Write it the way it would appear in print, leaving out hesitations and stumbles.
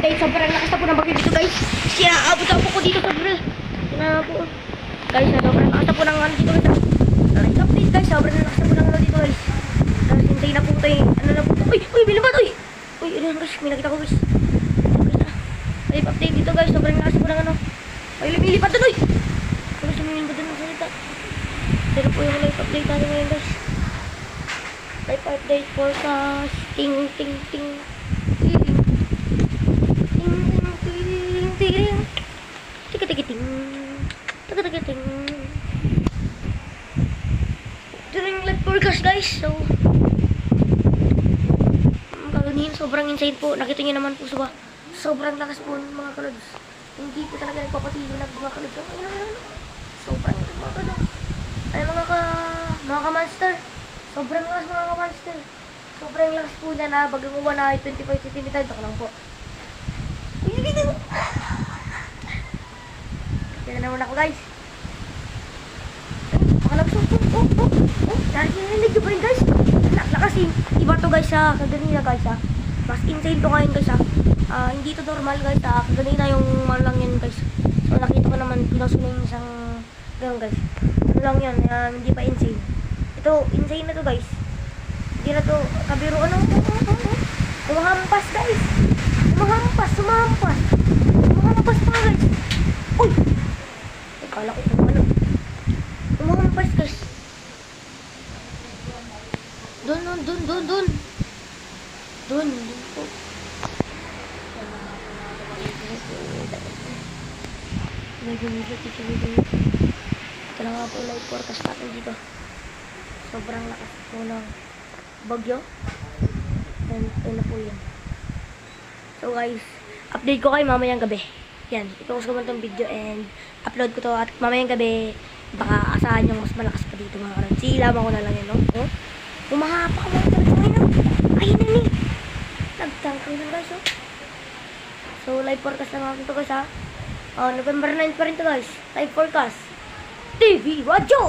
Guys, sobrang lakas na po ng bagyo dito guys. Kaya abot-abot ko dito sa bro. Na po. Guys, sobrang lakas na po ng ano dito guys. Like update guys, sobrang lakas na po ng ano dito guys. Tapos hintay na po tayo. Ano na po. Uy, bilibat uy. Uy, ano guys, may nakita ko guys. Live update dito guys, sobrang lakas po ng ano. Ay, lumilipad doon uy. Ano sumilipad doon ng salita. Pero po yung live update natin ngayon guys. Live update forecast. Ting, ting, ting. Ting, ting, ting, ting. Tika, tika, ting. Tika, tika, ting. Ito na yung live forecast guys. So, kagunihin, sobrang insane po. Nakita nyo naman po sa sobrang lakas po ng mga kalods. Hindi po talaga nagpapatilo ng mga kalods. Sobrang lakas mga kalods. Ay mga ka-monster. Sobrang lakas mga ka-monster. Sobrang lakas po niya na bagang uwan na 25 cm. Ito lang po. Kaya naman ako guys. Makalagsun po. Narinig nyo ba yun guys? Lakas iba to guys ha. Kaganina guys ha. Mas insane to ngayon guys ha. Hindi to normal guys ha. Kaganina yung malang yan guys. So nakita ko naman pinost na yung isang ganun guys. Ano lang yan. Hindi pa insane. Ito insane na to guys. Hindi na to kabiro ano. Umahampas guys. Umahampas pa guys. Uy! Kala ko kung ano. Umahampas guys. Doon po. Ito na nga po live forecast natin dito. Sobrang lakas po ng bagyo. And ito na po yun. So guys, update ko kayo mamayang gabi. Yan, ipopost ko man itong video and upload ko to at mamayang gabi baka asahan yung mas malakas pa dito mga kanon. Silaban ko na lang yun, no? Oh? Umahapak lang talaga ngayon, no? Ayun na ni. Nagtangkang lang guys, oh. So, live forecast lang natin to guys, ha? November 9 pa rin to guys. Live forecast. TV Radyo!